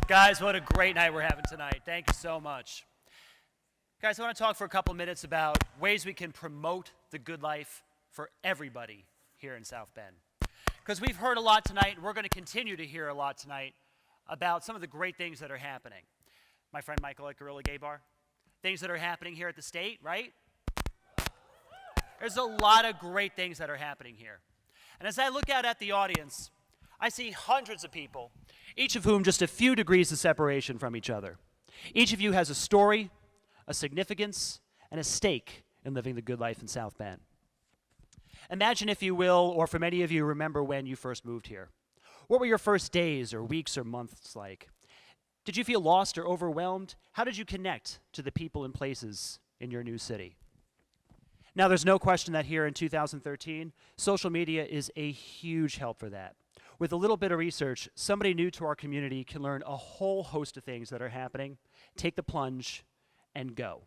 Guys, what a great night we're having tonight. Thank you so much. Guys, I want to talk for a couple minutes about ways we can promote the good life for everybody here in South Bend. Because we've heard a lot tonight, and we're going to continue to hear a lot tonight about some of the great things that are happening. My friend Michael at Gorilla Gay Bar, things that are happening here at the state, right? There's a lot of great things that are happening here. And as I look out at the audience, I see hundreds of people, each of whom just a few degrees of separation from each other. Each of you has a story, a significance, and a stake in living the good life in South Bend. Imagine, if you will, or for many of you, remember when you first moved here. What were your first days or weeks or months like? Did you feel lost or overwhelmed? How did you connect to the people and places in your new city? Now, there's no question that here in 2013, social media is a huge help for that. With a little bit of research, somebody new to our community can learn a whole host of things that are happening, take the plunge, and go.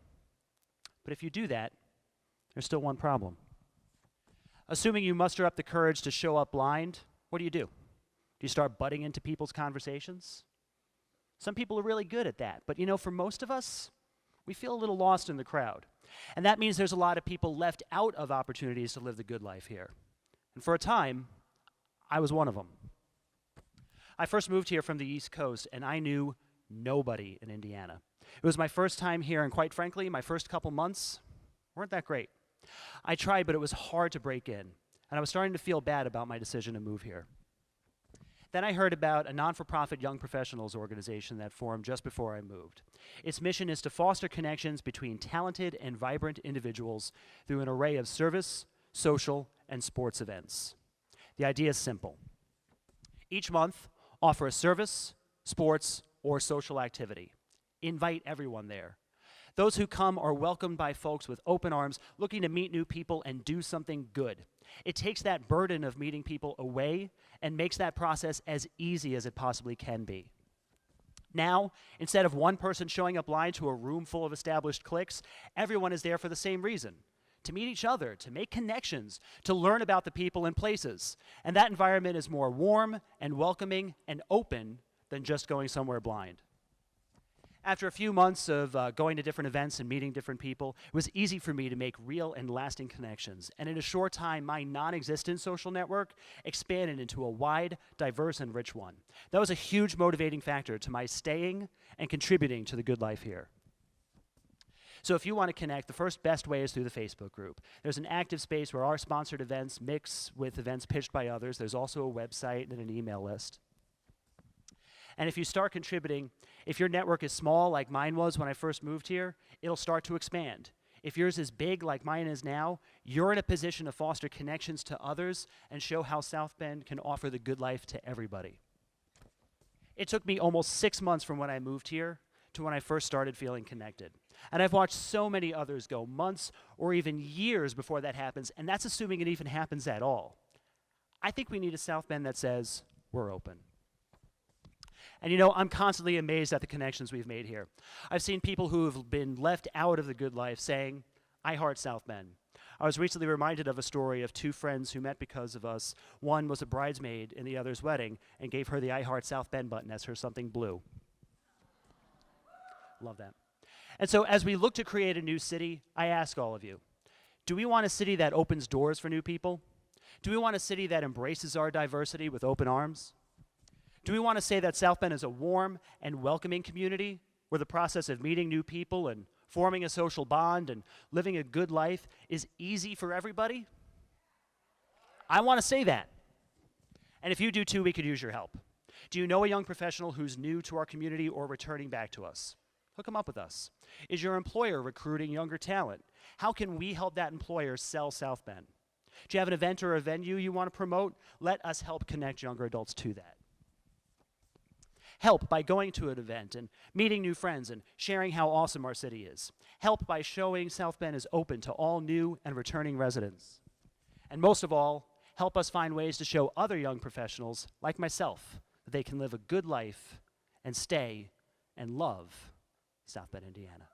But if you do that, there's still one problem. Assuming you muster up the courage to show up blind, what do? Do you start butting into people's conversations? Some people are really good at that, but you know, for most of us, we feel a little lost in the crowd. And that means there's a lot of people left out of opportunities to live the good life here. And for a time, I was one of them. I first moved here from the East Coast, and I knew nobody in Indiana. It was my first time here, and quite frankly, my first couple months weren't that great. I tried, but it was hard to break in, and I was starting to feel bad about my decision to move here. Then I heard about a non-for-profit young professionals organization that formed just before I moved. Its mission is to foster connections between talented and vibrant individuals through an array of service, social, and sports events. The idea is simple. Each month, offer a service, sports, or social activity. Invite everyone there. Those who come are welcomed by folks with open arms, looking to meet new people and do something good. It takes that burden of meeting people away and makes that process as easy as it possibly can be. Now, instead of one person showing up blind to a room full of established cliques, everyone is there for the same reason: to meet each other, to make connections, to learn about the people and places. And that environment is more warm and welcoming and open than just going somewhere blind. After a few months of going to different events and meeting different people, it was easy for me to make real and lasting connections. And in a short time, my non-existent social network expanded into a wide, diverse, and rich one. That was a huge motivating factor to my staying and contributing to the good life here. So if you want to connect, the first best way is through the Facebook group. There's an active space where our sponsored events mix with events pitched by others. There's also a website and an email list. And if you start contributing, if your network is small like mine was when I first moved here, it'll start to expand. If yours is big like mine is now, you're in a position to foster connections to others and show how South Bend can offer the good life to everybody. It took me almost 6 months from when I moved here to when I first started feeling connected. And I've watched so many others go months or even years before that happens, and that's assuming it even happens at all. I think we need a South Bend that says, we're open. And you know, I'm constantly amazed at the connections we've made here. I've seen people who have been left out of the good life saying, I heart South Bend. I was recently reminded of a story of two friends who met because of us. One was a bridesmaid in the other's wedding and gave her the I Heart South Bend button as her something blue. Love that. And so as we look to create a new city, I ask all of you, do we want a city that opens doors for new people? Do we want a city that embraces our diversity with open arms? Do we want to say that South Bend is a warm and welcoming community where the process of meeting new people and forming a social bond and living a good life is easy for everybody? I want to say that. And if you do too, we could use your help. Do you know a young professional who's new to our community or returning back to us? Hook them up with us. Is your employer recruiting younger talent? How can we help that employer sell South Bend? Do you have an event or a venue you want to promote? Let us help connect younger adults to that. Help by going to an event and meeting new friends and sharing how awesome our city is. Help by showing South Bend is open to all new and returning residents. And most of all, help us find ways to show other young professionals, like myself, that they can live a good life and stay and love South Bend, Indiana.